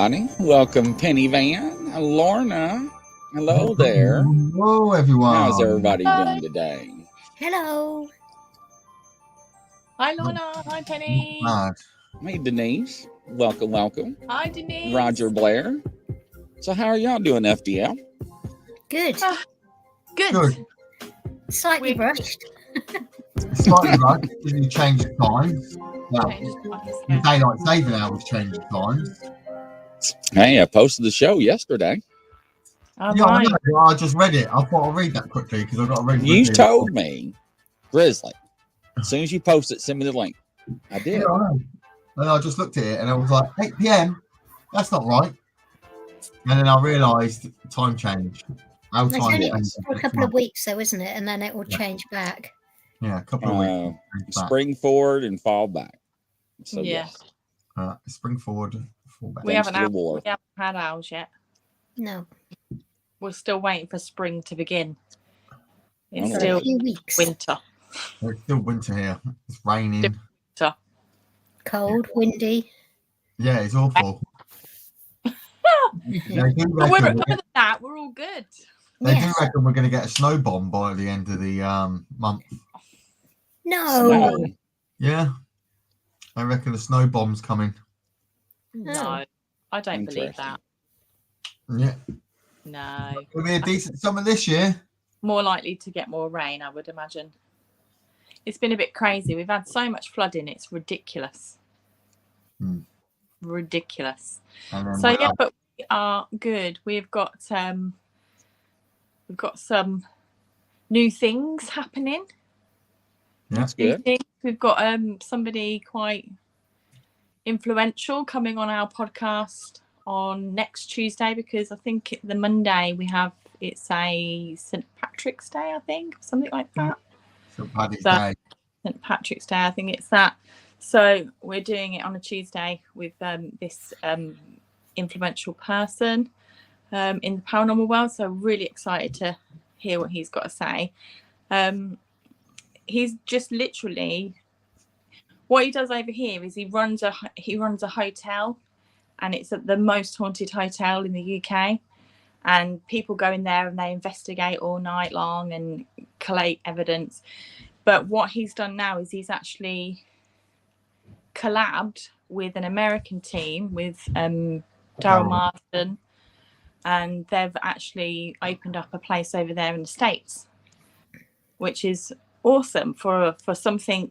everybody. Welcome, Penny Van, Lorna. Hello there. Hello, everyone. How's everybody doing today? Hello. Hi, Lorna. Hi, Penny. Hey, Denise. Welcome. Hi, Denise. Roger Blair. So, how are y'all doing, F.D.L? Good. Good. Slightly rushed. Slightly right. Did you change the times? Well, the daylight saving hours changed the times. Hey, I posted the show yesterday. Right. I just read it. I thought I'll read that quickly because I've got to read it. You told me, Grizzly, as soon as you post it, send me the link. I did. Yeah, I know. And I just looked at it and I was like, 8 p.m. That's not right. And then I realised time change. It's only for a couple of weeks, though, isn't it? And then it will change back. Yeah, a couple of weeks. Spring forward and fall back. So, yes. Spring forward, fall back. We haven't had ours yet. No. We're still waiting for spring to begin. It's For still a few weeks. winter. It's still winter here. It's raining. Winter. Cold, windy. Yeah, it's awful. But other than that, we're all good. They do reckon we're going to get a snow bomb by the end of the month. No. Yeah. I reckon the snow bomb's coming. No, I don't believe that. Yeah. No. It'll be a decent summer this year. More likely to get more rain, I would imagine. It's been a bit crazy. We've had so much flooding. It's ridiculous. Ridiculous. So yeah, but we are good. We've got some new things happening. That's good. We've got somebody quite influential coming on our podcast on next Tuesday, because I think the Monday it's a St. Patrick's Day, I think, something like that. St. Patrick's Day. St. Patrick's Day, I think it's that. So we're doing it on a Tuesday with this influential person in the paranormal world. So really excited to hear what he's got to say. He's just literally, what he does over here is he runs a hotel, and it's the most haunted hotel in the UK. And people go in there and they investigate all night long and collate evidence. But what he's done now is he's actually collabed with an American team, with Daryl Marsden, and they've actually opened up a place over there in the States, which is awesome for something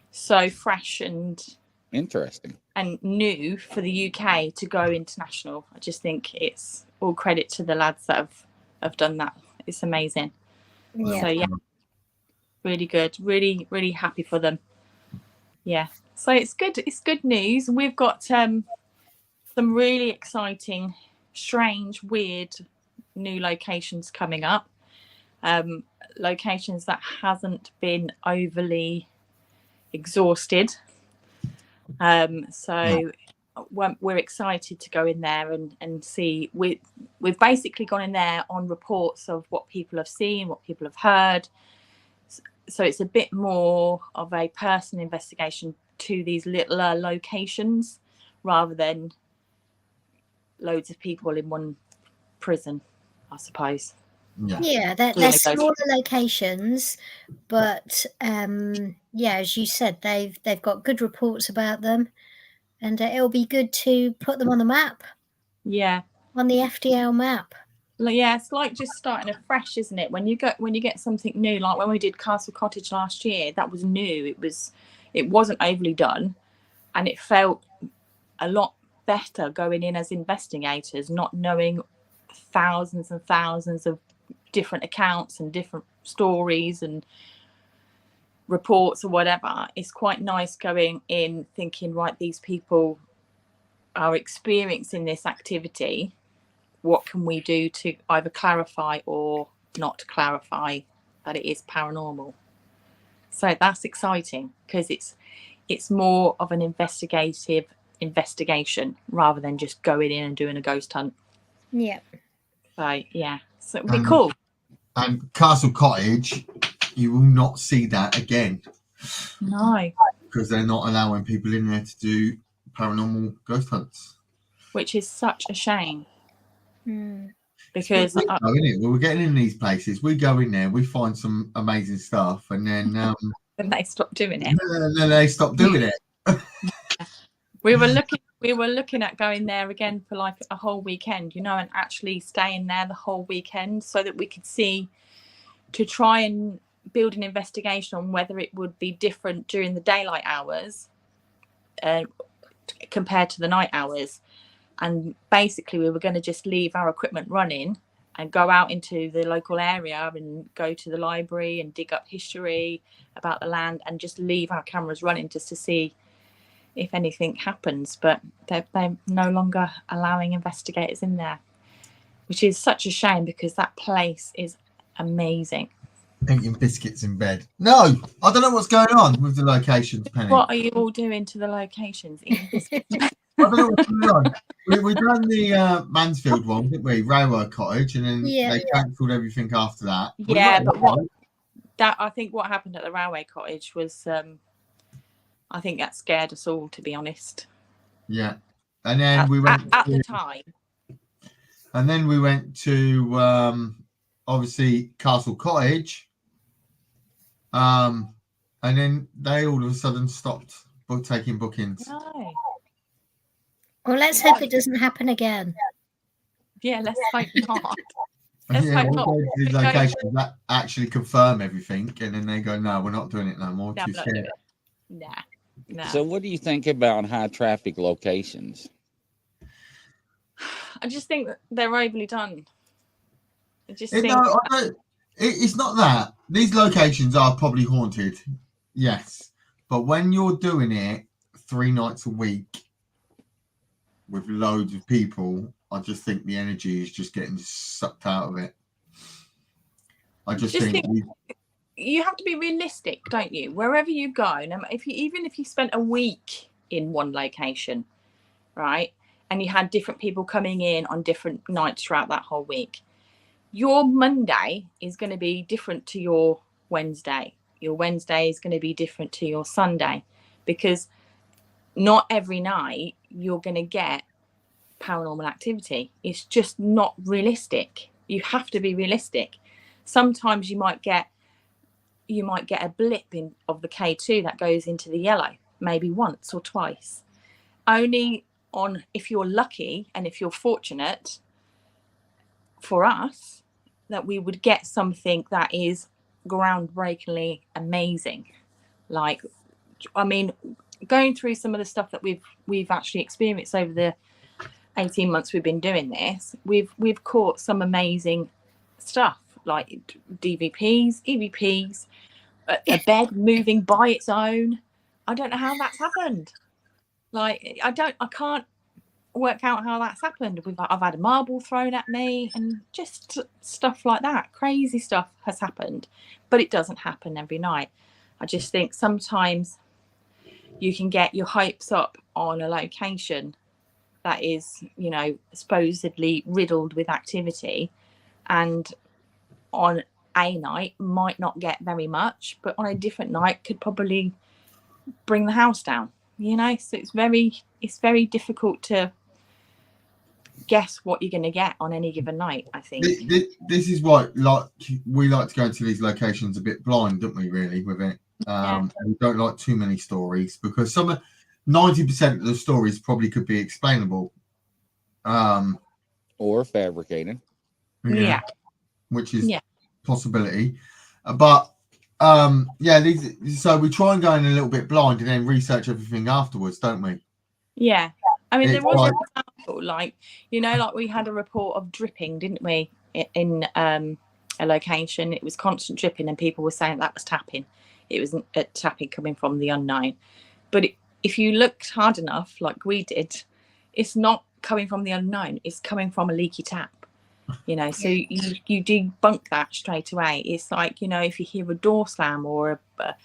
so fresh and interesting and new for the UK to go international. I just think it's all credit to the lads that have done that. It's amazing. So yeah, really good. Really, really happy for them. Yeah. So it's good news. We've got some really exciting, strange, weird new locations coming up. Locations that hasn't been overly exhausted. So we're excited to go in there and see. We've basically gone in there on reports of what people have seen, what people have heard. So it's a bit more of a personal investigation to these little locations, rather than loads of people in one prison, I suppose. Yeah, they're smaller locations, but as you said, they've got good reports about them, and it'll be good to put them on the map. Yeah, on the F.D.L map. Yeah, it's like just starting afresh, isn't it? When you get something new, like when we did Castle Cottage last year, that was new. It wasn't overly done, and it felt a lot better going in as investigators, not knowing thousands and thousands of different accounts and different stories and reports or whatever. It's quite nice going in thinking, right, these people are experiencing this activity. What can we do to either clarify or not clarify that it is paranormal? So that's exciting, because it's more of an investigative investigation rather than just going in and doing a ghost hunt. Yeah. So yeah, so it'll be cool. And Castle Cottage, you will not see that again. No, because they're not allowing people in there to do paranormal ghost hunts. which is such a shame. Mm. Because isn't it? When we're getting in these places, we go in there, we find some amazing stuff, and then then they stop doing it. then they stop doing it. We were looking at going there again for like a whole weekend, you know, and actually staying there the whole weekend so that we could see, to try and build an investigation on whether it would be different during the daylight hours compared to the night hours. And basically we were going to just leave our equipment running and go out into the local area and go to the library and dig up history about the land and just leave our cameras running just to see if anything happens. But they're no longer allowing investigators in there, which is such a shame because that place is amazing. Eating biscuits in bed. No, I don't know what's going on with the locations, Penny. What are you all doing to the locations? Eating biscuits? I don't know what's going on. We done the Mansfield one, didn't we? Railway Cottage, and then they cancelled everything after that. Yeah, but I think what happened at the Railway Cottage was, I think that scared us all, to be honest. Yeah, and then we went at the time. And then we went to obviously Castle Cottage. And then they all of a sudden stopped taking bookings. No. Well, let's hope it doesn't happen again. Yeah, let's hope not. Let's yeah, hope we'll not. go to these locations that actually confirm everything, and then they go, "No, we're not doing it no more." No, too scared. Nah. So, what do you think about high traffic locations? I just think that they're overly done. I just No, think it's not that. These locations are probably haunted, yes, but when you're doing it 3 nights a week with loads of people, I just think the energy is just getting sucked out of it. I just think you have to be realistic, don't you? Wherever you go, even if you spent a week in one location, right, and you had different people coming in on different nights throughout that whole week, your Monday is going to be different to your Wednesday. Your Wednesday is going to be different to your Sunday, because not every night you're going to get paranormal activity. It's just not realistic. You have to be realistic. Sometimes you might get a blip of the K2 that goes into the yellow, maybe once or twice. Only on, if you're lucky and if you're fortunate, for us, that we would get something that is groundbreakingly amazing. Like, I mean, going through some of the stuff that we've actually experienced over the 18 months we've been doing this, we've caught some amazing stuff, like DVPs, EVPs, a bed moving by its own. I don't know how that's happened. Like, I can't work out how that's happened. I've had a marble thrown at me and just stuff like that. Crazy stuff has happened, but it doesn't happen every night. I just think sometimes you can get your hopes up on a location that is, you know, supposedly riddled with activity, and on a night might not get very much, but on a different night could probably bring the house down, you know. So it's very difficult to guess what you're going to get on any given night, I think. This is what, like, we like to go to these locations a bit blind, don't we, really, with it? We don't like too many stories, because 90% of the stories probably could be explainable. Or fabricated. Yeah. Which is possibility. But so we try and go in a little bit blind and then research everything afterwards, don't we? Yeah. I mean, there was an example, like, you know, like we had a report of dripping, didn't we, in a location. It was constant dripping, and people were saying that was tapping. It was a tapping coming from the unknown. But if you looked hard enough, like we did, it's not coming from the unknown. It's coming from a leaky tap. You know, so you debunk that straight away. It's like, you know, if you hear a door slam or a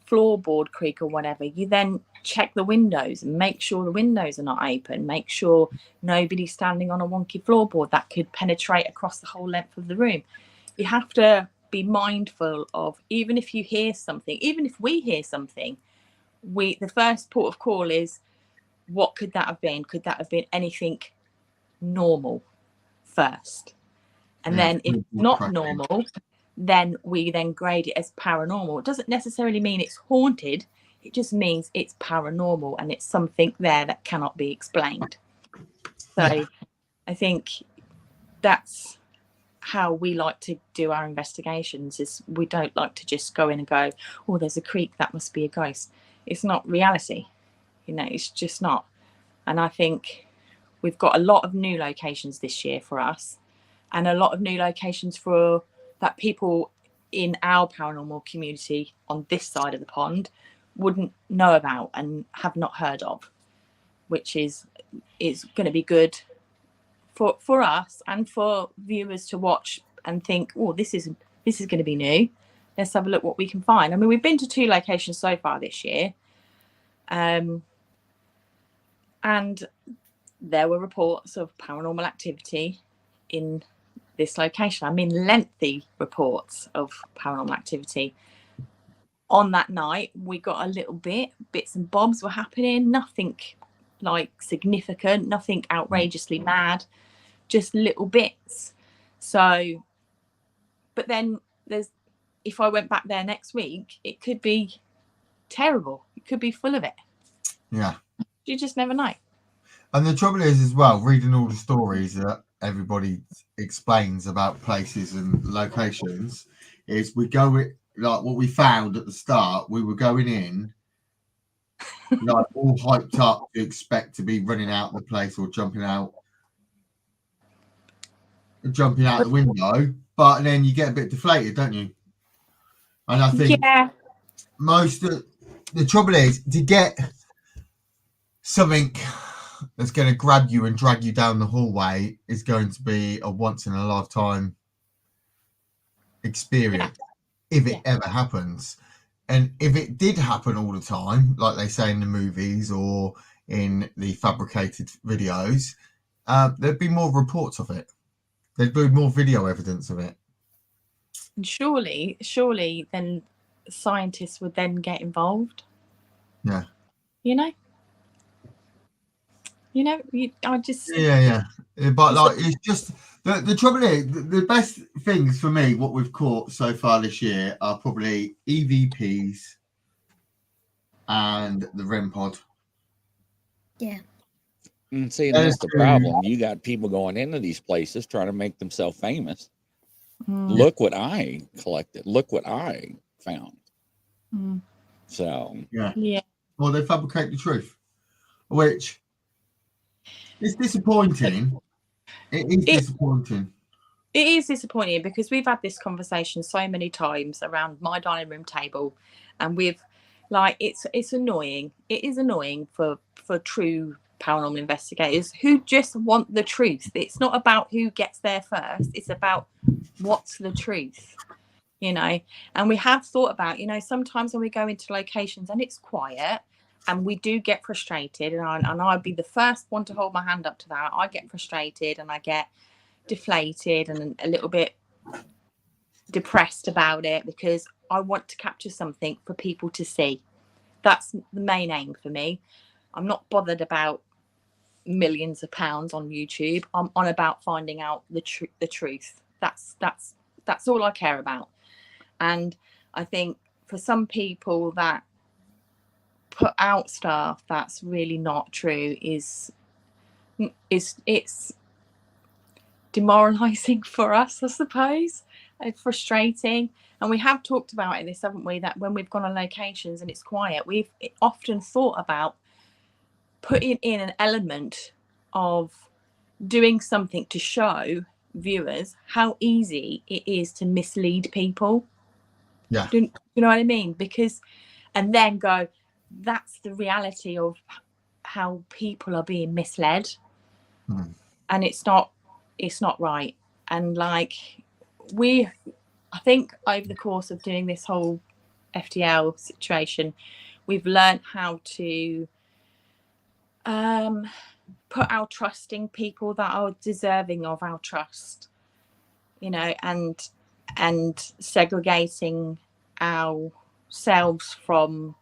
floorboard creak or whatever, you then check the windows and make sure the windows are not open. Make sure nobody's standing on a wonky floorboard that could penetrate across the whole length of the room. You have to be mindful of, even if you hear something, even if we hear something, the first port of call is, what could that have been? Could that have been anything normal first? And Yeah, then if it's not crazy. normal, then we then grade it as paranormal. It doesn't necessarily mean it's haunted. It just means it's paranormal and it's something there that cannot be explained. So Yeah. I think that's how we like to do our investigations. Is we don't like to just go in and go, oh, there's a creek, that must be a ghost. It's not reality. You know, it's just not. And I think we've got a lot of new locations this year for us, and a lot of new locations for that people in our paranormal community on this side of the pond wouldn't know about and have not heard of, which is going to be good for us and for viewers to watch and think, oh, this is going to be new. Let's have a look what we can find. I mean, we've been to 2 locations so far this year, and there were reports of paranormal activity in this location. I mean, lengthy reports of paranormal activity. On that night, we got a little bits and bobs were happening, nothing like significant, nothing outrageously mad, just little bits. So, but then if I went back there next week, it could be terrible. It could be full of it. Yeah. You just never know. And the trouble is, as well, reading all the stories that everybody explains about places and locations, is we go with, like what we found at the start, we were going in like all hyped up to expect to be running out the place or jumping out the window, but then you get a bit deflated, don't you? And I think most of the trouble is to get something that's going to grab you and drag you down the hallway is going to be a once in a lifetime experience if it ever happens. And if it did happen all the time, like they say in the movies or in the fabricated videos, there'd be more reports of it. There'd be more video evidence of it. And surely then scientists would then get involved. Yeah. I just... Yeah. But like, it's just, the trouble is, the best things for me, what we've caught so far this year are probably EVPs and the REM pod. Yeah. And see, that's the problem. You got people going into these places trying to make themselves famous. Look what I collected. Look what I found. So yeah. Well, they fabricate the truth, which is disappointing. It is disappointing. It is disappointing because we've had this conversation so many times around my dining room table, and we've it's annoying. It is annoying for true paranormal investigators who just want the truth. It's not about who gets there first. It's about what's the truth, and we have thought about, sometimes when we go into locations and it's quiet and we do get frustrated, and I'd be the first one to hold my hand up to that. I get frustrated and I get deflated and a little bit depressed about it because I want to capture something for people to see. That's the main aim for me. I'm not bothered about millions of pounds on YouTube. I'm on about finding out the truth. That's all I care about. And I think for some people that put out stuff that's really not true is it's demoralizing for us, I suppose. It's frustrating. And we have talked about this, haven't we, that when we've gone on locations and it's quiet, we've often thought about putting in an element of doing something to show viewers how easy it is to mislead people. Yeah. Do you know what I mean? Because, and then go, that's the reality of how people are being misled. And it's not right. And I think over the course of doing this whole F.D.L situation, we've learned how to put our trust in people that are deserving of our trust, and segregating ourselves from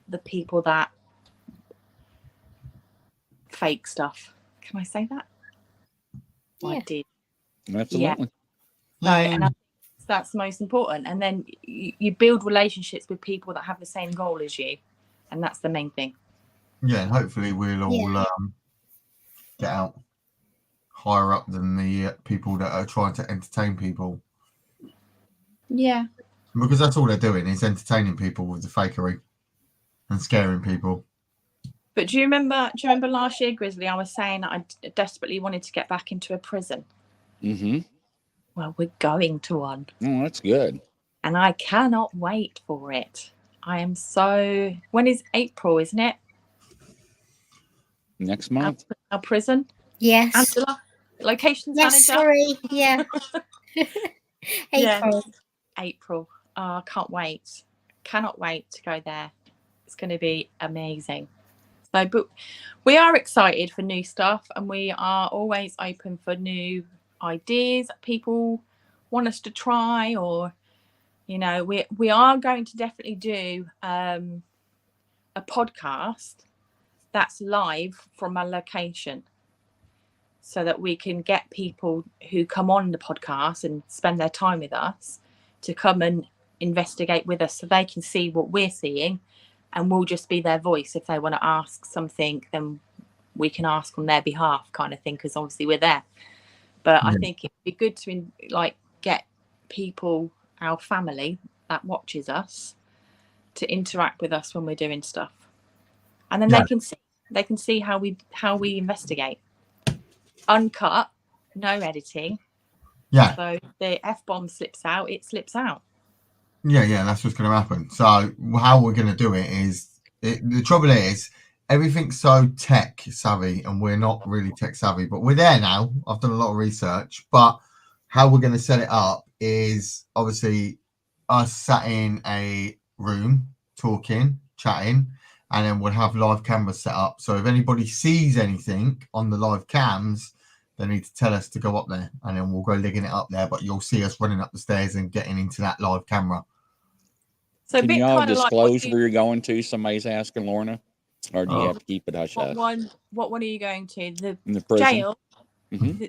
the people that fake stuff. Can I say that? Yeah. I did. Absolutely. So, and I think that's the most important. And then you build relationships with people that have the same goal as you, and that's the main thing. Yeah, and hopefully we'll all get out higher up than the people that are trying to entertain people. Yeah. Because that's all they're doing is entertaining people with the fakery and scaring people. But do you remember last year, Grizzly, I was saying that I desperately wanted to get back into a prison? Mm-hmm. Well, we're going to one. Oh, that's good. And I cannot wait for it. I am so... When is April, isn't it? Next month. Our prison? Yes. Angela? Locations Yes, manager? sorry. Yeah. April. April. Oh, I can't wait. Cannot wait to go there. It's going to be amazing. So, but we are excited for new stuff, and we are always open for new ideas that people want us to try, or, you know, we are going to definitely do a podcast that's live from a location, so that we can get people who come on the podcast and spend their time with us to come and investigate with us, so they can see what we're seeing, and we'll just be their voice. If they want to ask something, then we can ask on their behalf, kind of thing, because obviously we're there. But I think it'd be good to get people, our family that watches us, to interact with us when we're doing stuff, and then they can see how we investigate. Uncut, no editing. Yeah. So the F-bomb slips out, it slips out. Yeah, that's what's going to happen. So how we're going to do it is, the trouble is, everything's so tech savvy, and we're not really tech savvy, but we're there now. I've done a lot of research, but how we're going to set it up is obviously us sat in a room talking, chatting, and then we'll have live cameras set up. So if anybody sees anything on the live cams, they need to tell us to go up there, and then we'll go ligging it up there. But you'll see us running up the stairs and getting into that live camera. So can y'all disclose where you're going to? Somebody's asking Lorna, or do you have to keep it hush hush? What one are you going to? The prison? Jail. Mm-hmm.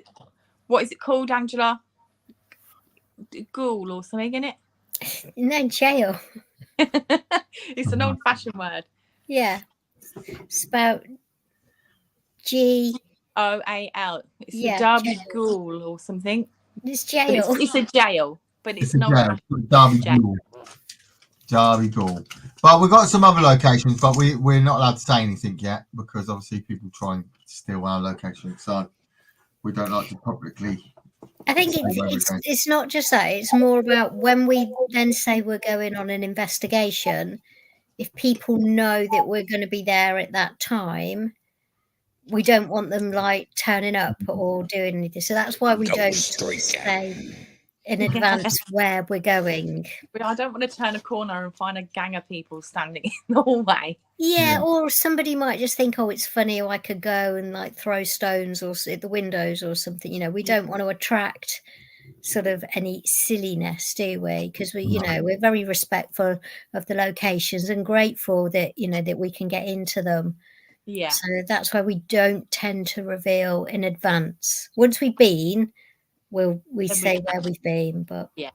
What is it called, Angela? Ghoul or something, isn't it? No, jail. It's an old-fashioned word. Yeah. Spelled G-O-A-L. It's a Derby Ghoul or something. It's jail. It's a jail, but it's not Derby Ghoul. Derby Ghoul. But we've got some other locations, but we're not allowed to say anything yet, because obviously people try and steal our location. So we don't like to publicly. I think it's not just that. It's more about when we then say we're going on an investigation, if people know that we're going to be there at that time, we don't want them like turning up or doing anything. So that's why we don't say in advance where we're going. I don't want to turn a corner and find a gang of people standing in the hallway. Yeah, or somebody might just think, oh, it's funny, or I could go and like throw stones or at the windows or something. You know, we don't want to attract sort of any silliness, do we? Because we're very respectful of the locations and grateful that that we can get into them. Yeah. So that's why we don't tend to reveal in advance. Once we've been, we say where we've been, but yeah,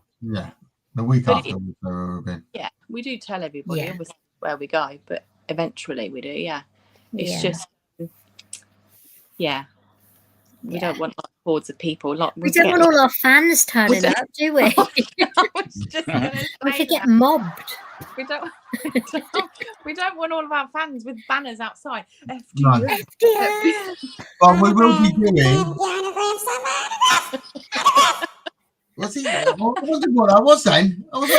the week after we know where we've been. Yeah, we do tell everybody obviously where we go, but eventually we do. Yeah, it's just we don't want like hordes of people. We don't want all our fans turning up, do we? We could get mobbed. We don't want all of our fans with banners outside. No. F.D.L. But we will be doing. What's he? What I was saying? I was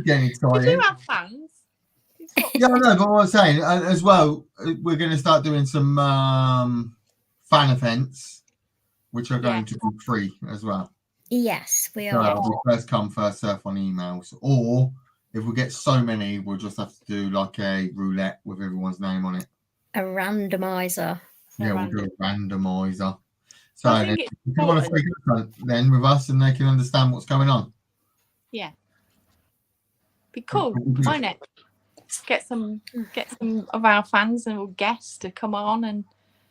getting excited. We do have fans. Yeah, I know, but what I'm saying as well, we're going to start doing some fan events, which are going to be free as well. Yes, we so are. It'll be first come, first serve on emails. Or if we get so many, we'll just have to do like a roulette with everyone's name on it. A randomizer. Yeah, we'll do a randomizer. So if you want to freak out then with us, and they can understand what's going on. Yeah. Be cool, won't it? get some of our fans and guests to come on and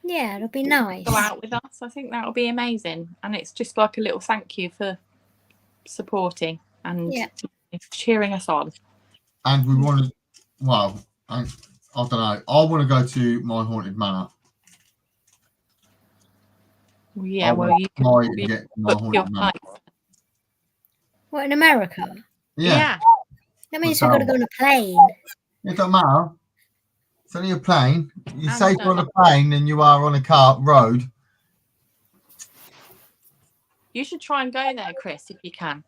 Yeah, it'll be nice. go out with us. I think that'll be amazing, and it's just like a little thank you for supporting and cheering us on. And we want to, well, I don't know. I want to go to my haunted manor. Yeah, well, you can get my haunted manor. What, in America? Yeah. That means we've got to go on a plane. It don't matter. It's only a plane. You're safer on a plane than you are on a road. You should try and go there, Chris, if you can.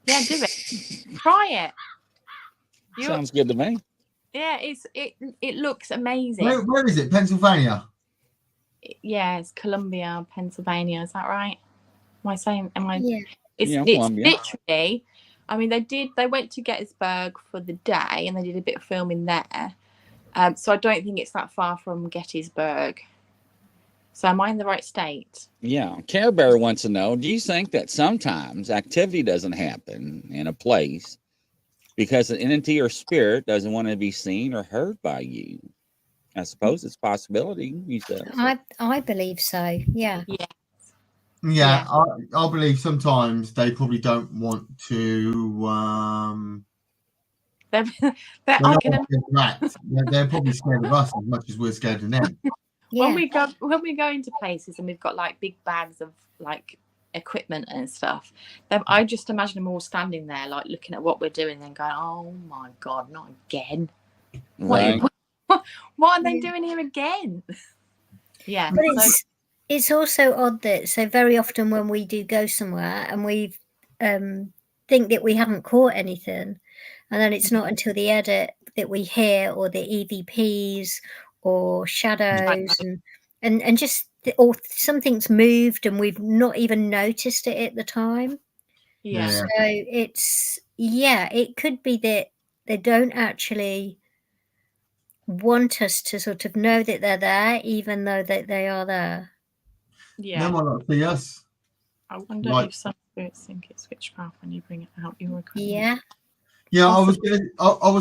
Yeah, do it. Try it. Sounds good to me. Yeah, it looks amazing. Where is it? Pennsylvania? Yeah, it's Columbia, Pennsylvania. Is that right? Am I saying? Yeah. It's literally. I mean, they went to Gettysburg for the day, and they did a bit of filming there. So I don't think it's that far from Gettysburg. So am I in the right state? Yeah. Care Bear wants to know, do you think that sometimes activity doesn't happen in a place because an entity or spirit doesn't want to be seen or heard by you? I suppose it's a possibility, you said. I believe so, yeah. Yeah, I believe sometimes they probably don't want to they're probably scared of us as much as we're scared of them. Yeah. When we go into places and we've got like big bags of like equipment and stuff, I just imagine them all standing there like looking at what we're doing and going, oh my God, not again. Right. What are they doing here again? Yeah. But it's also odd that so very often when we do go somewhere and we think that we haven't caught anything, and then it's not until the edit that we hear or the EVPs or shadows and just or something's moved and we've not even noticed it at the time. Yeah. So it could be that they don't actually want us to sort of know that they're there, even though that they are there. Yeah. They might not see us. I wonder if some spirits think it's witchcraft when you bring it out your equipment. Yeah. Yeah, I was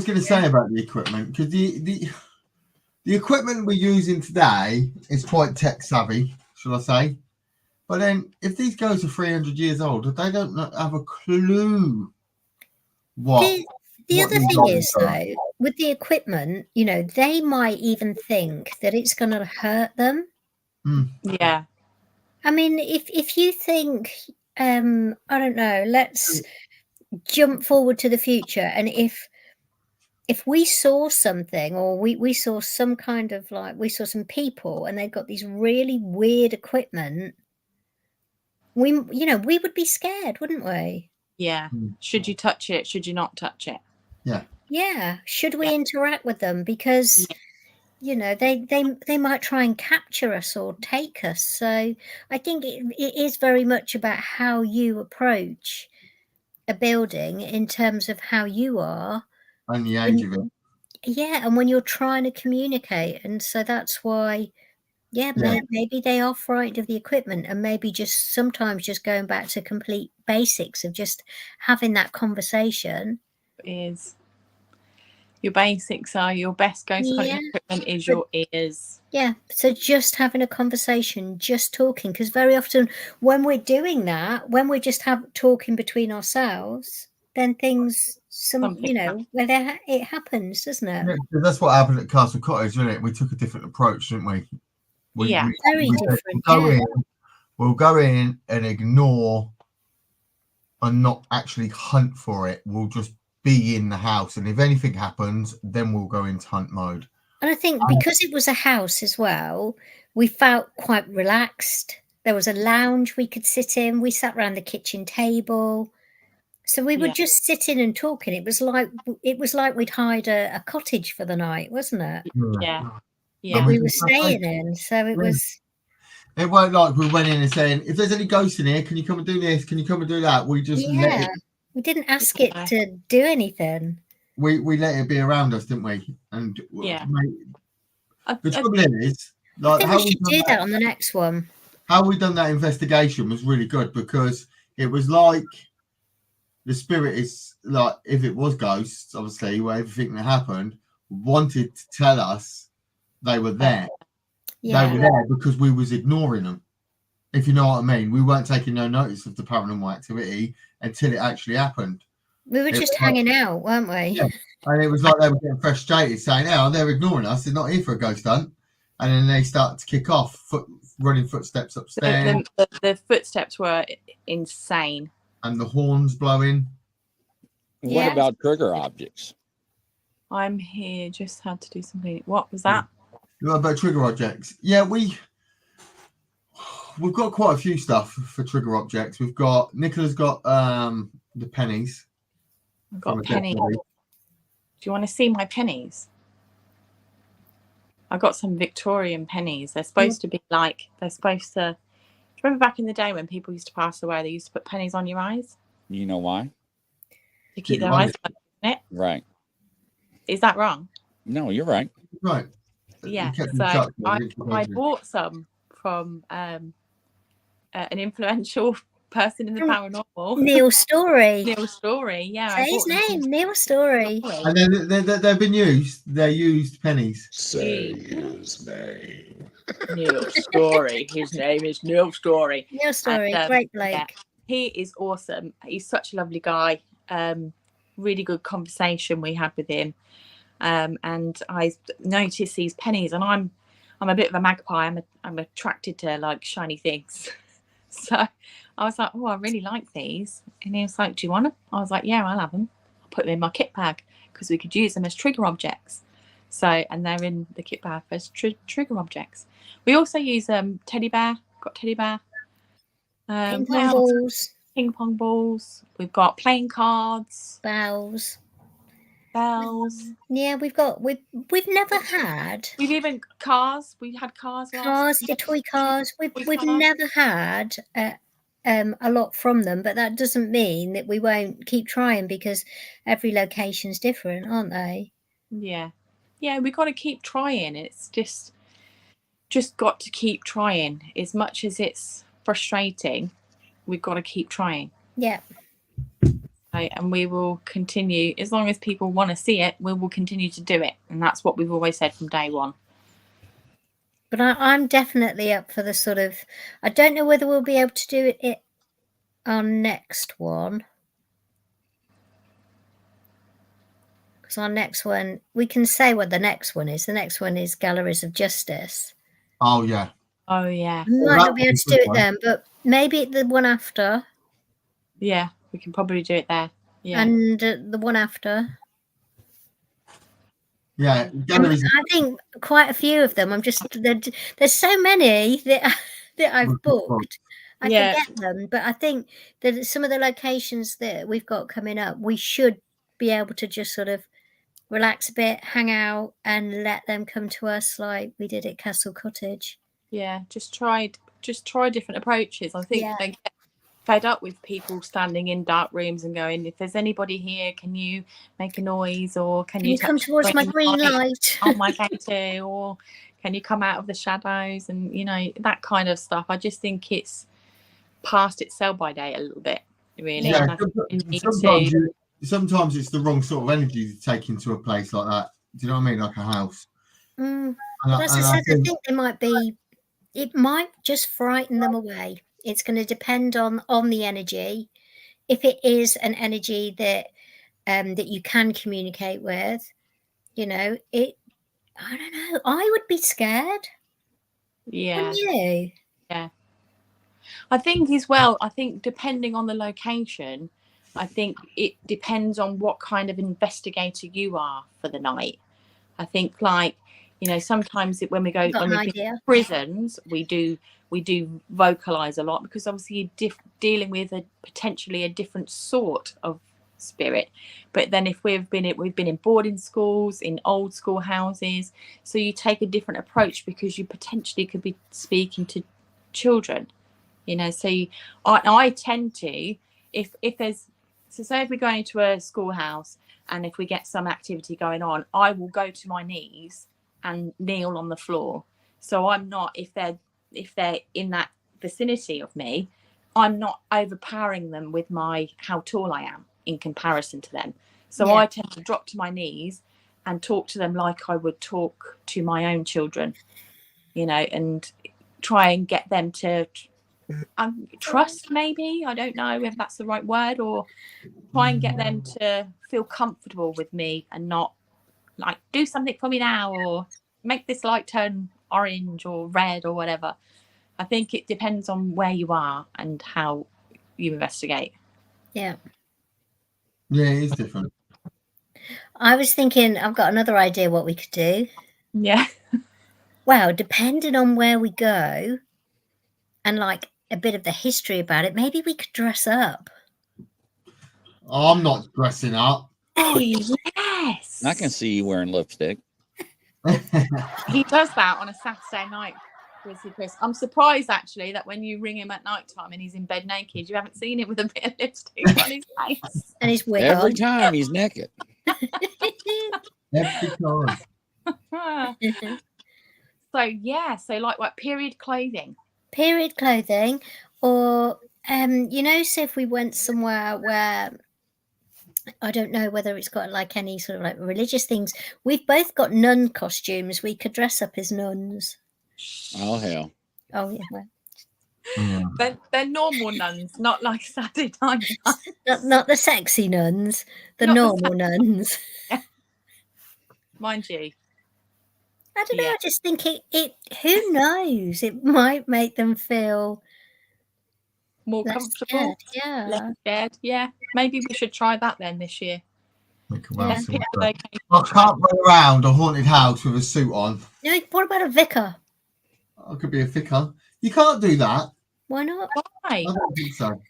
gonna say about the equipment, because the equipment we're using today is quite tech savvy, shall I say? But then, if these guys are 300 years old, they don't have a clue what. The other thing is, though, with the equipment, you know, they might even think that it's going to hurt them. Yeah. I mean, if you think, I don't know, let's jump forward to the future, and if we saw something, or we saw some kind of like, we saw some people and they've got these really weird equipment, we would be scared, wouldn't we? Yeah. Should you touch it? Should you not touch it? Yeah. Yeah. Should we interact with them? Because, you know, they might try and capture us or take us. So I think it is very much about how you approach a building in terms of how you are. And the age of it. Yeah, and when you're trying to communicate. And so that's why, maybe they are frightened of the equipment, and maybe just sometimes just going back to complete basics of just having that conversation. Is your basics are your best go-to equipment is your ears. Yeah, so just having a conversation, just talking, because very often when we're doing that, when we're just talking between ourselves, then things, it happens, doesn't it? Yeah, that's what happened at Castle Cottage, didn't it? We took a different approach, didn't we? Very different. We'll go in and ignore and not actually hunt for it. We'll just be in the house, and if anything happens, then we'll go into hunt mode. And I think because it was a house as well, we felt quite relaxed. There was a lounge we could sit in. We sat around the kitchen table, so we were just sitting and talking. It was like we'd hired a cottage for the night, wasn't it? Yeah. That we were staying in. So it was. It weren't like we went in and saying, "If there's any ghosts in here, can you come and do this? Can you come and do that?" We just let it. We didn't ask it to do anything. We let it be around us, didn't we? And the trouble is, like, I think we should do that on the next one. How we done that investigation was really good, because it was like the spirit is like, if it was ghosts, obviously, where everything that happened, wanted to tell us they were there. Yeah. They were there because we was ignoring them. If you know what I mean, we weren't taking no notice of the paranormal activity until it actually happened. We were just hanging out, weren't we? Yeah. And it was like they were getting frustrated, saying, "Oh, they're ignoring us. They're not here for a ghost hunt." And then they start to kick off, running footsteps upstairs. The footsteps were insane. And the horns blowing. What about trigger objects? I'm here. Just had to do something. What was that? What about trigger objects? Yeah, we've got quite a few stuff for trigger objects. We've got Nicola's got the pennies. I've got pennies. Do you want to see my pennies? I got some Victorian pennies. They're supposed to be like, they're supposed to. Do you remember back in the day when people used to pass away, they used to put pennies on your eyes? You know why? To keep their eyes open, isn't it? Right. Is that wrong? No, you're right. Right. Yeah. So I bought some from an influential person in the paranormal. Neil Story. Neil Story, yeah. Say his name, Neil Story. And then they've been used. They're used pennies. Say his name. Neil Story. His name is Neil Story. Neil Story, and, great bloke. Yeah, he is awesome. He's such a lovely guy. Really good conversation we had with him. And I noticed these pennies, and I'm a bit of a magpie. I'm attracted to like shiny things. So I was like, oh, I really like these. And he was like, do you want them? I was like, yeah, I'll have them. I'll put them in my kit bag because we could use them as trigger objects. So, and they're in the kit bag as trigger objects. We also use teddy bear. Got teddy bear. Ping pong balls. Ping pong balls. We've got playing cards. Bells. Yeah, we've never had. We've even cars. We had cars. The toy cars. We've never had a lot from them, but that doesn't mean that we won't keep trying because every location's different, aren't they? Yeah, we got to keep trying. It's just got to keep trying. As much as it's frustrating, we've got to keep trying. Yeah. And we will continue as long as people want to see it. We will continue to do it, and that's what we've always said from day one. But I'm definitely up for the sort of. I don't know whether we'll be able to do it our next one, because our next one, we can say what the next one is. The next one is Galleries of Justice. Oh yeah. We might not be able to do it then, but maybe the one after. Yeah. We can probably do it there. Yeah. And the one after. Yeah. I think quite a few of them. There's so many that I've booked. I forget them. But I think that some of the locations that we've got coming up, we should be able to just sort of relax a bit, hang out, and let them come to us like we did at Castle Cottage. Yeah. Just try different approaches. I think they get fed up with people standing in dark rooms and going, if there's anybody here, can you make a noise, or can you come towards my green light on my gate, or can you come out of the shadows, and that kind of stuff. I just think it's past its sell-by date a little bit, really. Yeah, sometimes it's the wrong sort of energy to take into a place like that. Do you know what I mean? Like a house. As I said, I think it might just frighten them away. It's going to depend on the energy. If it is an energy that you can communicate with, I don't know. I would be scared. Yeah. Wouldn't you? Yeah. I think as well, depending on the location, I think it depends on what kind of investigator you are for the night. I think sometimes when we go to prisons, we do vocalize a lot, because obviously you're dealing with potentially a different sort of spirit. But then if we've been in boarding schools, in old school houses, so you take a different approach because you potentially could be speaking to children, so I tend to, if there's, so say if we're going to a schoolhouse and if we get some activity going on, I will go to my knees and kneel on the floor. So I'm not, if they're in that vicinity of me, I'm not overpowering them with how tall I am. in comparison to them. So I tend to drop to my knees and talk to them like I would talk to my own children, you know, and try and get them to trust, maybe, I don't know if that's the right word, or try and get them to feel comfortable with me and not like, do something for me now, or make this light turn orange or red or whatever. I think it depends on where you are and how you investigate. Yeah. Yeah, it is different. I was thinking, I've got another idea what we could do. Yeah. Well, depending on where we go and like a bit of the history about it, maybe we could dress up. I'm not dressing up. Oh, yes. I can see you wearing lipstick. He does that on a Saturday night, Chris. I'm surprised, actually, that when you ring him at night time and he's in bed naked, you haven't seen it with a bit of lipstick on his face. And his wig Every on. time he's naked. Every time. So like what, period clothing? Period clothing, or you know, say if we went somewhere where I don't know whether it's got like any sort of like religious things. We've both got nun costumes. We could dress up as nuns. Oh hell. Oh yeah. Well. They're normal nuns, not like Saturday night nuns. Not the sexy nuns, the normal nuns. Yeah. Mind you. I don't know. I just think it. Who knows? It might make them feel more comfortable. Scared. Yeah. Less scared. Yeah. Maybe we should try that then this year. I can't run around a haunted house with a suit on. No, what about a vicar? I could be a vicar. You can't do that. Why not? Why? I don't think so.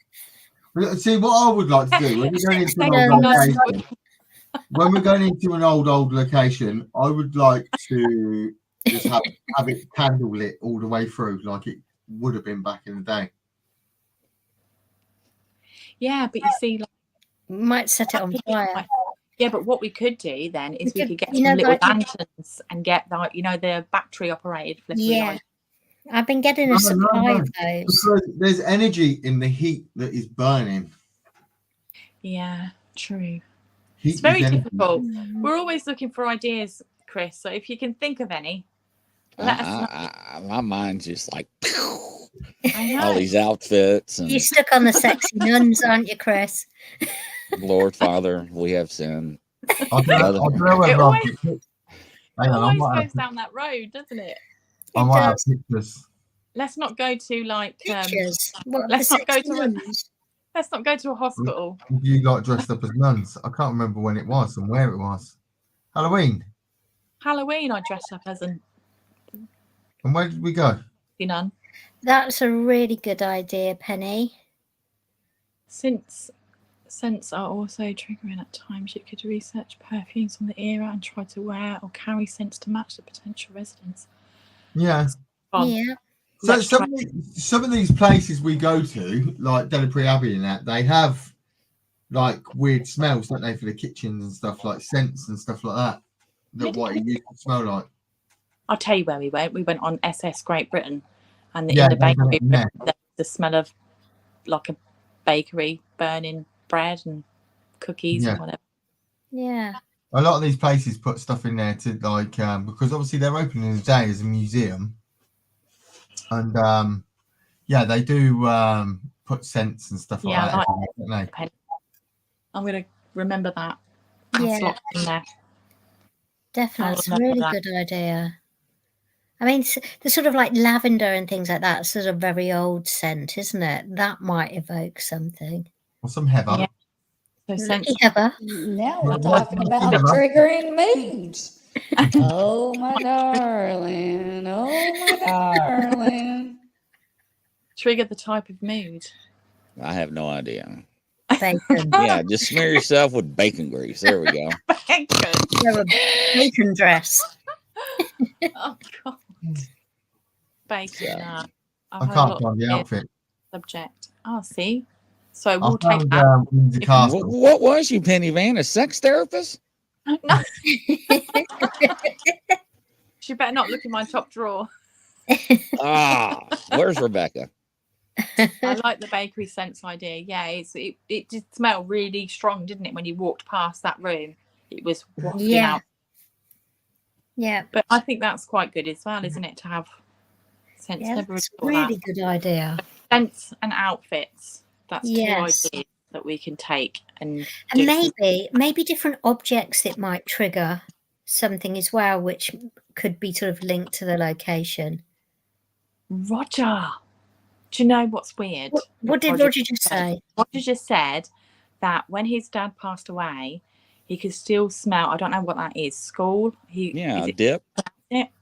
See, what I would like to do when we're going into an old location, when we're going into an old location, I would like to just have it candle lit all the way through, like it would have been back in the day. Yeah, but you see, like, might set it on fire. Yeah, but what we could do then is we could get some little lanterns and get like, you know, the battery operated flippy light. I've been getting a supply of those. Because there's energy in the heat that is burning. Yeah, true. Heat it's very difficult. We're always looking for ideas, Chris. So if you can think of any, let us know. My mind's just like all these outfits. And you're stuck on the sexy nuns, aren't you, Chris? Lord Father, we have sinned. It always goes down that road, doesn't it? I might have pictures. Let's not go to like pictures. Let's not go to a hospital. You got dressed up as nuns. I can't remember when it was and where it was. Halloween. I dressed up as a. And where did we go? Nun. That's a really good idea, Penny. Since scents are also triggering at times, you could research perfumes from the era and try to wear or carry scents to match the potential residents. Yeah. Yeah. So some of these places we go to, like Delapre Abbey and that, they have like weird smells, don't they, for the kitchens and stuff, like scents and stuff like that. That what it used to smell like. I'll tell you where we went. We went on SS Great Britain, and in the bakery, the smell of like a bakery burning bread and cookies and whatever. Yeah. A lot of these places put stuff in there to like because obviously they're open in the day as a museum, and they do put scents and stuff like that. Don't they? I'm gonna remember that. Yeah. In there. Definitely, it's a really good idea. I mean, the sort of like lavender and things like that, sort of very old scent, isn't it? That might evoke something. Or some heather. Yeah. So heather. Now we're talking about triggering moods. Oh my darling. Oh my darling. Trigger the type of mood. I have no idea. Bacon. Yeah, just smear yourself with bacon grease. There we go. Bacon dress. Oh God. Bacon. Yeah. I can't find the outfit. Subject. Oh, see. So we'll take that. What was you, Penny Van? A sex therapist? No. She better not look in my top drawer. Where's Rebecca? I like the bakery scents idea. Yeah, it did smell really strong, didn't it? When you walked past that room, it was wafting out. Yeah. But I think that's quite good as well, isn't it? To have scents. Yeah, Never that's a really really good idea. Scents and outfits. That's Yes. 2 ideas that we can take and maybe different objects that might trigger something as well, which could be sort of linked to the location. Roger, do you know what's weird? What did Roger just say? Roger just said that when his dad passed away, he could still smell. I don't know what that is. Skull. Dip.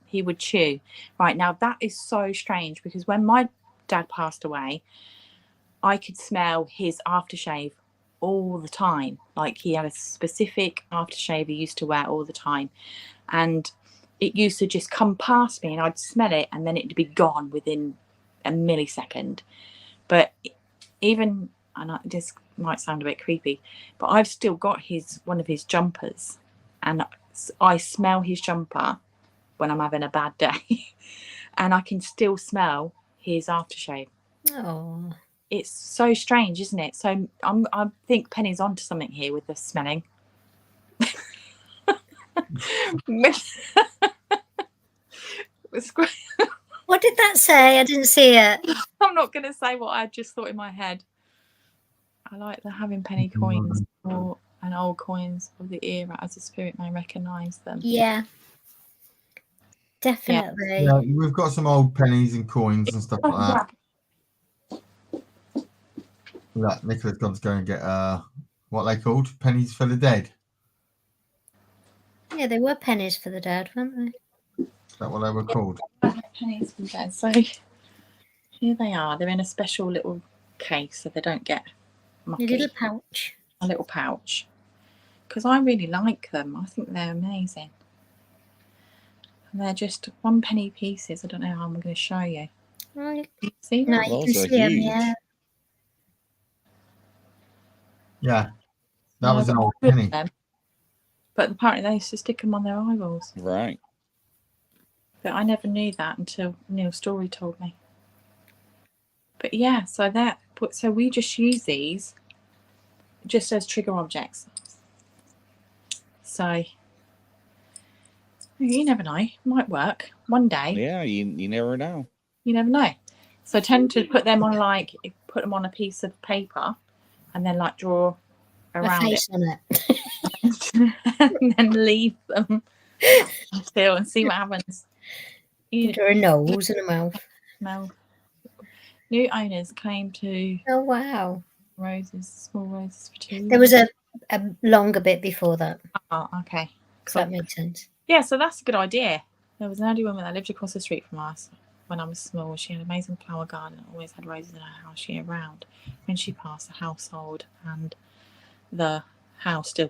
He would chew. Right now, that is so strange because when my dad passed away, I could smell his aftershave all the time. Like he had a specific aftershave he used to wear all the time, and it used to just come past me and I'd smell it and then it'd be gone within a millisecond. But even, and this might sound a bit creepy, but I've still got one of his jumpers, and I smell his jumper when I'm having a bad day and I can still smell his aftershave. Oh, it's so strange, isn't it? So I think Penny's onto something here with the smelling. What did that say? I didn't see it. I'm not going to say what I just thought in my head. I like the having penny coins and old coins of the era as a spirit may recognise them. Yeah. Definitely. Yeah, we've got some old pennies and coins and stuff like that. Look, Nicola's gone to go and get what they called pennies for the dead. Yeah, they were pennies for the dead, weren't they? Is that what they were called? Pennies for the dead. So here they are. They're in a special little case so they don't get mucky. A little pouch. A little pouch. Because I really like them. I think they're amazing. And they're just 1 penny pieces. I don't know how I'm going to show you. Right. Can you see No, that? you can see them, yeah. Yeah, that was an old penny. But apparently they used to stick them on their eyeballs. Right. But I never knew that until Neil Story told me. But yeah, so we just use these just as trigger objects. So you never know, it might work one day. Yeah, you never know. You never know. So I tend to put them on a piece of paper and then draw around a face on it. and then leave them still and see what happens. Draw a nose and a mouth. Smell. New owners claim to. Oh wow! Small roses for 2. There was a longer bit before that. Oh, okay. Does that make sense? Yeah, so that's a good idea. There was an elderly woman that lived across the street from us when I was small. She had an amazing flower garden and always had roses in her house year round. When she passed, the household and the house still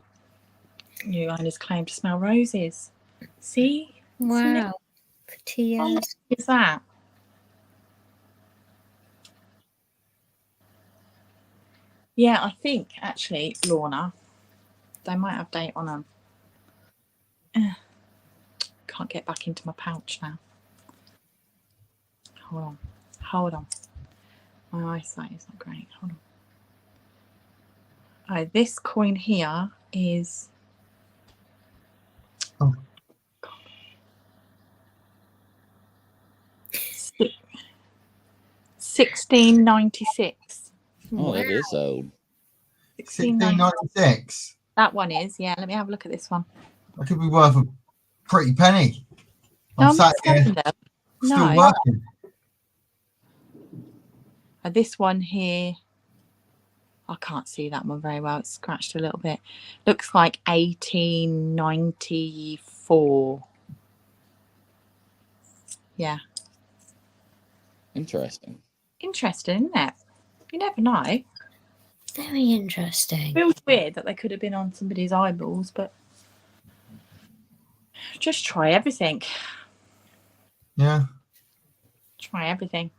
new owners claim to smell roses. See? Wow. For 2 years. What is that? Yeah, I think actually, Lorna, they might have date on them. Can't get back into my pouch now. Hold on. My eyesight is not great. Hold on. Oh, this coin here is. Oh. 1696. Oh, that is old. 1696. That one is, yeah. Let me have a look at this one. That could be worth a pretty penny. I'm sat here still working. This one here, I can't see that one very well. It's scratched a little bit. Looks like 1894. Yeah. Interesting. Interesting, isn't it? You never know. Very interesting. It feels weird that they could have been on somebody's eyeballs, but just try everything. Yeah. Try everything.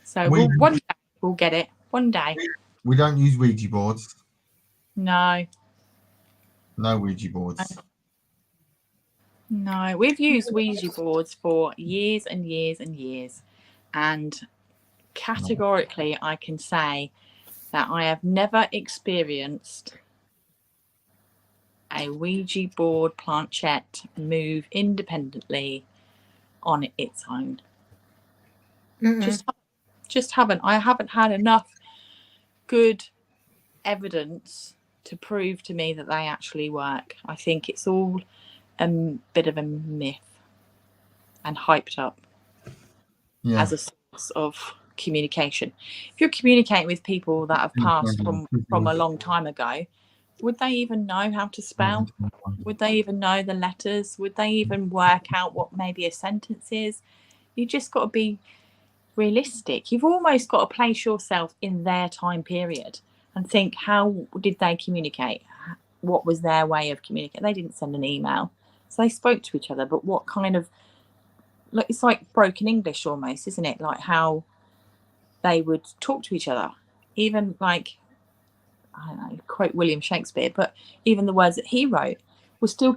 So one day we'll get it. One day. We don't use Ouija boards. No. No Ouija boards. No, we've used Ouija boards for years and years and years, and categorically, I can say that I have never experienced a Ouija board planchette move independently on its own. Just haven't. I haven't had enough good evidence to prove to me that they actually work. I think it's all a bit of a myth and hyped up as a source of communication. If you're communicating with people that have passed from a long time ago, would they even know how to spell? Would they even know the letters? Would they even work out what maybe a sentence is? You just got to be realistic. You've almost got to place yourself in their time period and think, how did they communicate? What was their way of communicating? They didn't send an email, so they spoke to each other. But what kind of, like, it's like broken English almost, isn't it? Like how they would talk to each other. Even like, I don't know, quote William Shakespeare, but even the words that he wrote were still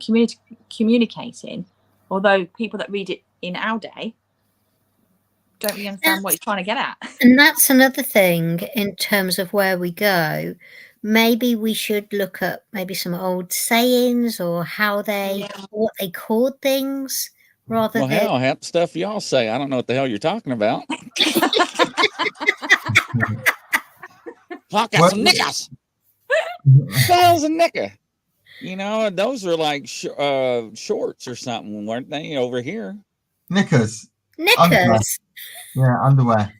communicating, although people that read it in our day don't really understand what he's trying to get at. And that's another thing in terms of where we go. Maybe we should look at maybe some old sayings or how they, what they called things, rather than... Hell, half the stuff y'all say, I don't know what the hell you're talking about. Hawk got some knickers. What the hell's a knicker? You know, those are like shorts or something, weren't they, over here? Knickers. Knickers. Yeah, underwear.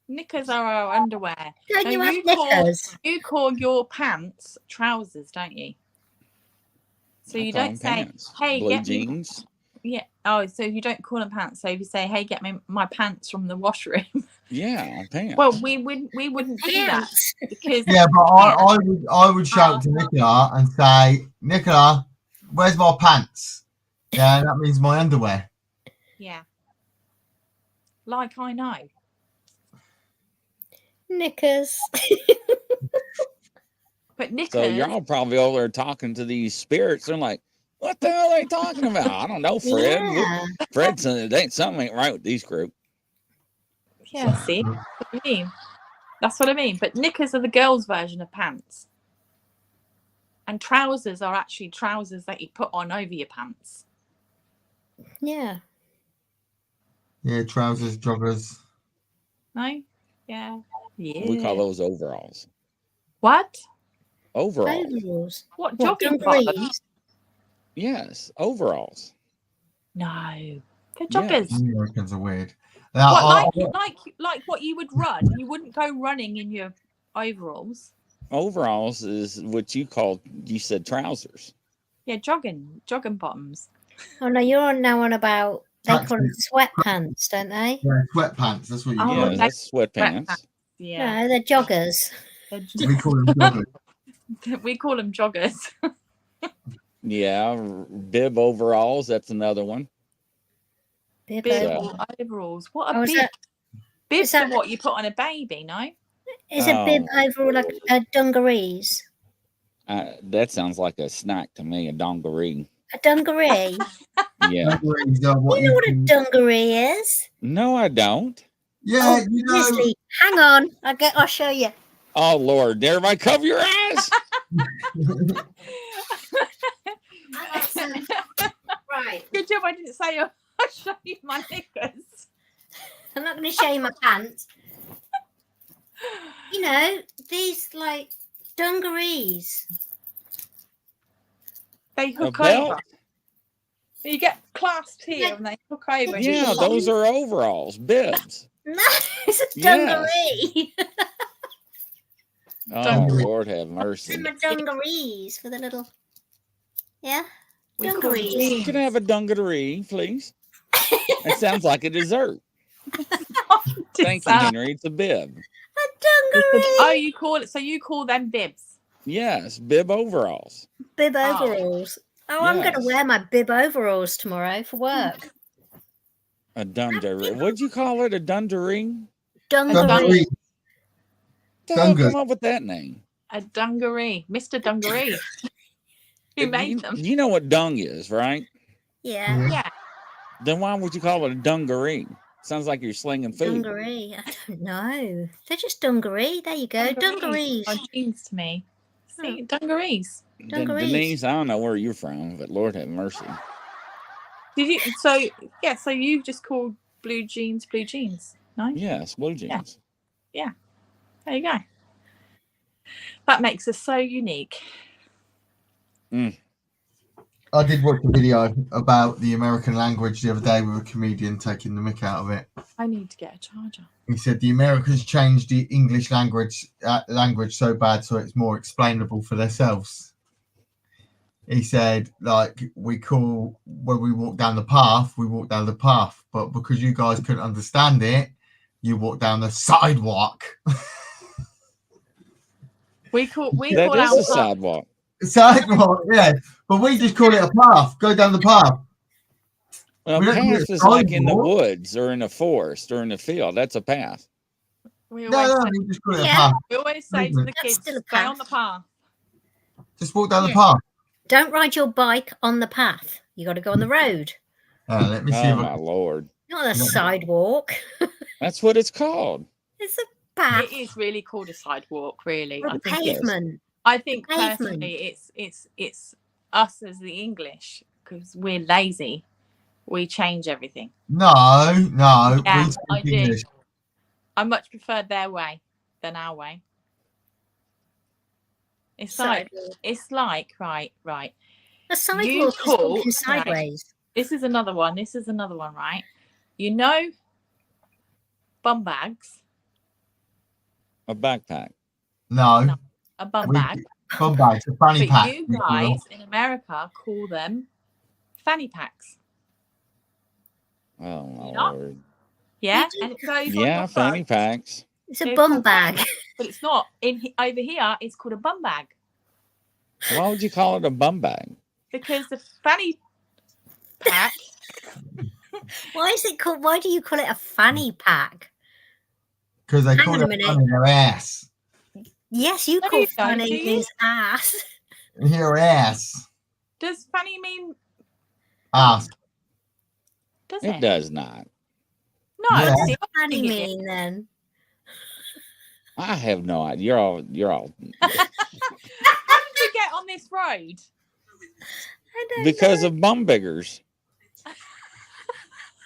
Knickers are our underwear. Don't you have knickers? You call your pants trousers, don't you? So you don't say, pants. hey, blue get jeans. Yeah. Oh, so you don't call them pants. So if you say, hey, get me my pants from the washroom. Yeah, pants. Well, we wouldn't do that because but I would shout to Nicola and say, Nicola, where's my pants? Yeah, that means my underwear. Yeah. Like I know. Knickers. But knickers. So y'all probably over there talking to these spirits. They're like, what the hell are they talking about? I don't know, Fred. Yeah. Fred said, something ain't right with these group. Yeah, see? That's what I mean. That's what I mean. But knickers are the girls' version of pants. And trousers are actually trousers that you put on over your pants. Yeah. Yeah, trousers, joggers. No? Yeah. Yeah. We call those overalls. What? Overalls. What jogging bottoms? Yes, overalls. No. They're joggers. Yes. Americans are weird. What, like what you would run? You wouldn't go running in your overalls. Overalls is what you said trousers. Yeah, jogging bottoms. Oh no, you're now on about, they call them sweatpants, don't they? Yeah, sweatpants. That's what you call Yeah, that's sweatpants. Yeah. No, they're joggers. We call them joggers. We call them joggers. Yeah, bib overalls. That's another one. Bib overalls. What a bib. Bibs are what you put on a baby, no? Is a bib overall like dungarees? That sounds like a snack to me, a dungaree. A dungaree? Yeah. You know what a dungaree is? No, I don't. Yeah, Grizzly. Hang on. I'll show you. Oh, Lord. Everybody cover your eyes. Right. Good job I didn't say I'll show you my knickers. I'm not going to show you my pants. You know, these like dungarees. They hook over. You get clasped here and they hook over. Yeah, those are overalls, bibs. No, it's a dungaree. Yes. Oh, Lord have mercy. Some dungarees for the little... Yeah, dungarees. You can have a dungaree, please. That sounds like a dessert. Thank you, Henry. It's a bib. A dungaree. Oh, you call it, so you call them bibs? Yes, bib overalls. Bib overalls. Oh, yes. I'm going to wear my bib overalls tomorrow for work. A dungaree. What'd you call it? A dungaree? Dungaree. Who come up with that name? A dungaree. Mr. Dungaree. Who made them? You know what dung is, right? Yeah. Yeah. Then why would you call it a dungaree? Sounds like you're slinging food. Dungaree. I don't know. They're just dungaree. There you go. Dungarees. Are jeans to me. See, dungarees. Dungarees. Denise, I don't know where you're from, but Lord have mercy. Did you? So yeah. So you just called blue jeans blue jeans? No. Yes, blue jeans. Yeah. There you go. That makes us so unique. I did watch a video about the American language the other day with a comedian taking the mick out of it. I need to get a charger. He said the Americans changed the English language so bad so it's more explainable for themselves. He said, like, when we walk down the path, but because you guys couldn't understand it, you walk down the sidewalk. We call That is a sidewalk. Sidewalk, yeah, but we just call it a path. Go down the path. Well, a path is like in the woods or in the forest or in the field. That's a path. We No, always, you just call it a path. we always say to the That's kids, still a stay on path. the path. Just walk down the path. Don't ride your bike on the path. You got to go on the road. Let me see. Oh, my Lord. Not a sidewalk. That's what it's called. It's a path. It is really called a sidewalk, really. Or I a think pavement. I think Pavement. personally it's us as the English, because we're lazy. We change everything. No. Yeah, we speak I do. English. I much prefer their way than our way. It's like right. A sidewalk You is call- walking sideways. This is another one, right? You know bum bags. A backpack. No. A bum bag. Bum bags, a fanny But pack. you guys in America call them fanny packs. Oh, my You know? Lord. Yeah? You do. And it goes on Yeah, your fanny front. packs. It's a It's bum called bag. But it's not. Over here, it's called a bum bag. Why would you call it a bum bag? Because the fanny pack, Why do you call it a fanny pack? Because they Hang call on a it minute. fun in their ass. Yes, you No, call you don't, fanny do you? his ass. Your ass. does fanny mean Ass. does It it? does not. No, Yeah. see, What does fanny mean then? I have no idea. You're all how did we get on this road? I don't because know. of bum biggers.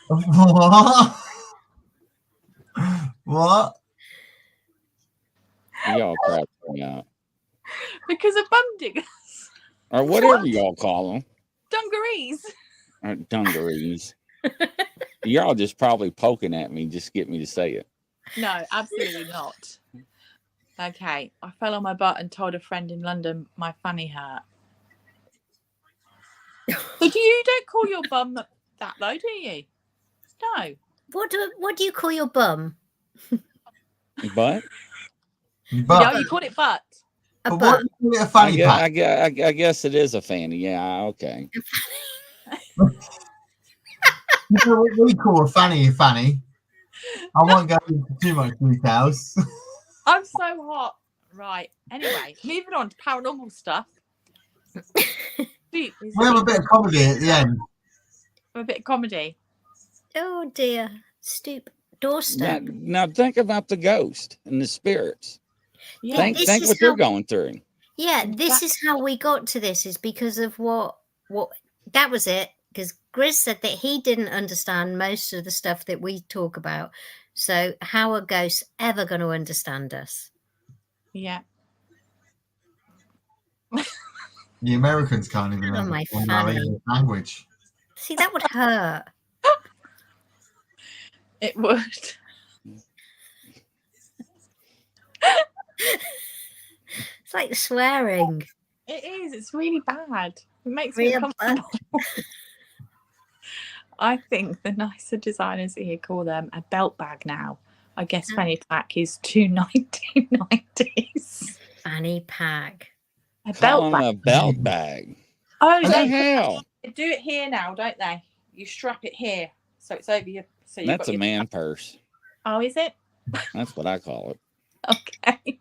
What? What? Y'all crap me out. Because of bum diggers. Or whatever y'all call them. Dungarees. Or dungarees. Y'all just probably poking at me just to get me to say it. No, absolutely not. Okay, I fell on my butt and told a friend in London my fanny hurt. But you don't call your bum that though, do you? No. What do you call your bum? But But, No, you call it butt. A but what butt. do you call it a fanny pack? I guess it is a fanny. Yeah, okay. You know what we call a fanny? I won't go into too much details. I'm so hot. Right. Anyway, moving on to paranormal stuff. We have a bit of comedy at the end. A bit of comedy. Oh dear. Doorstep. Now think about the ghost and the spirits. Yeah. Think this think is what they're how- going through. Yeah, this is how we got to this, is because of what that was it. Because Grizz said that he didn't understand most of the stuff that we talk about. So how are ghosts ever going to understand us? Yeah. The Americans can't even Oh, my understand our fanny. English language. See, that would hurt. It would. It's like swearing. It is. It's really bad. It makes Real me uncomfortable. I think the nicer designers here call them a belt bag now. I guess fanny pack is 290s. Fanny pack. A Call belt them bag. a belt bag. Oh, What the they hell? do it here now, don't they? You strap it here, so it's over your. So you've That's got a your, man purse. Oh, is it? That's what I call it. Okay.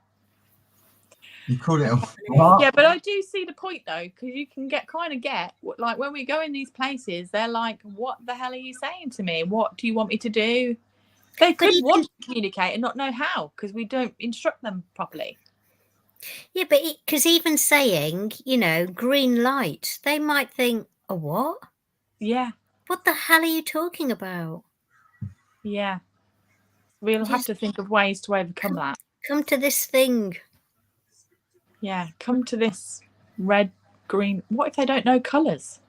You call it a what? Yeah, but I do see the point though, because you can get like when we go in these places, they're like, "What the hell are you saying to me? What do you want me to do?" They could want to communicate and not know how because we don't instruct them properly. Yeah, but because even saying, green light, they might think, a what? Yeah. What the hell are you talking about? Yeah. We'll have to think of ways to overcome that. Come to this thing. Yeah, come to this red, green. What if they don't know colours?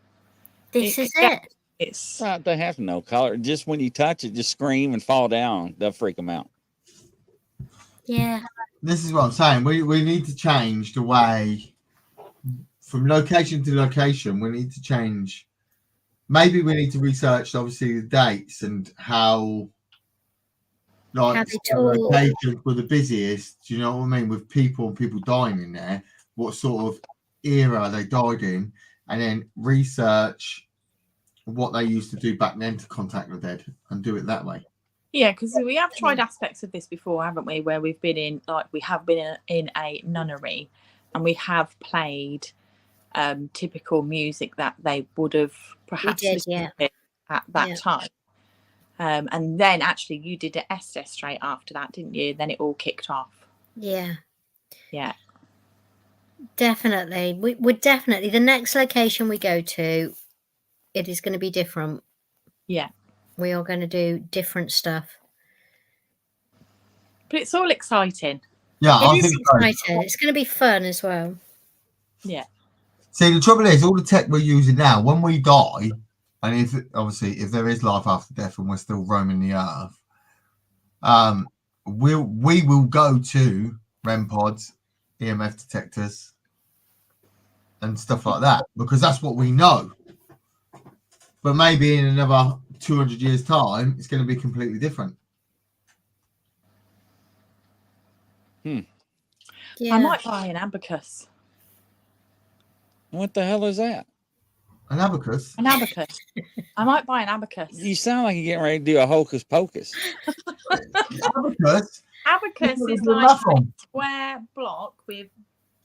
This is it. It's They have no color. Just when you touch it, just scream and fall down. They'll freak them out. Yeah. This is what I'm saying. We need to change the way from location to location. We need to change. Maybe we need to research, obviously, the dates and how locations were the busiest. Do you know what I mean? With people dying in there, what sort of era they died in, and then research what they used to do back then to contact the dead and do it that way. Yeah, because we have tried aspects of this before, haven't we? Where we've been in, we have been in a nunnery, and we have played typical music that they would have perhaps listened to at that time. And then actually, you did an Esther straight after that, didn't you? Then it all kicked off. Yeah. Yeah. Definitely. We're definitely the next location we go to. It is going to be different. Yeah. We are going to do different stuff. But it's all exciting. Yeah, it is exciting. It's going to be fun as well. Yeah. See, the trouble is, all the tech we're using now, when we die, and if there is life after death and we're still roaming the earth, we will go to REM pods, EMF detectors, and stuff like that because that's what we know. But maybe in another 200 years' time, it's going to be completely different. Yeah. I might buy an abacus. What the hell is that? An abacus? An abacus. I might buy an abacus. You sound like you're getting ready to do a hocus pocus. Abacus? Abacus is like a square block with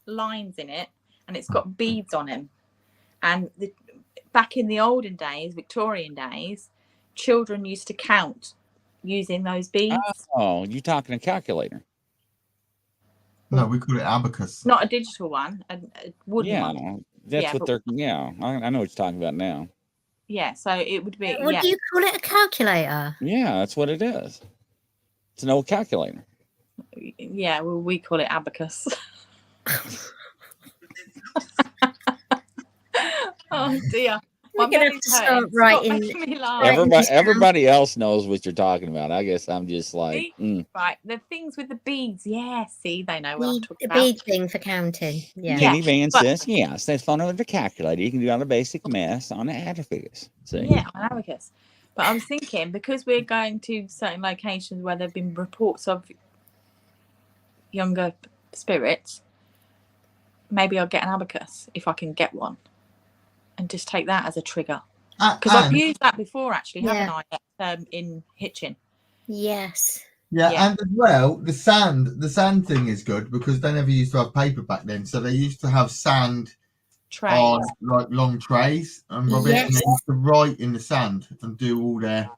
lines in it, and it's got beads on them. And back in the olden days, Victorian days, children used to count using those beads. Oh, you're talking a calculator. No, we call it abacus. Not a digital one, a wooden one. Yeah, that's what they're. Yeah, I know what you're talking about now. Yeah, so it would be. What do you call it? A calculator? Yeah, that's what it is. It's an old calculator. Yeah, well, we call it abacus. Oh dear. We're going to have to start writing. Everybody else knows what you're talking about. I guess I'm just like... Right, the things with the beads. Yeah, see, they know what I'm talking about. The bead thing for counting. Yeah. Kenny Van says, yes, that's fun with the calculator. You can do all the basic math on the abacus. Yeah, on abacus. But I was thinking, because we're going to certain locations where there have been reports of younger spirits, maybe I'll get an abacus if I can get one. And just take that as a trigger, because I've used that before, actually, haven't I? In Hitchin. Yes. Yeah, and as well, the sand thing is good because they never used to have paper back then, so they used to have sand trays, on like long trays, and and they used to write in the sand and do all their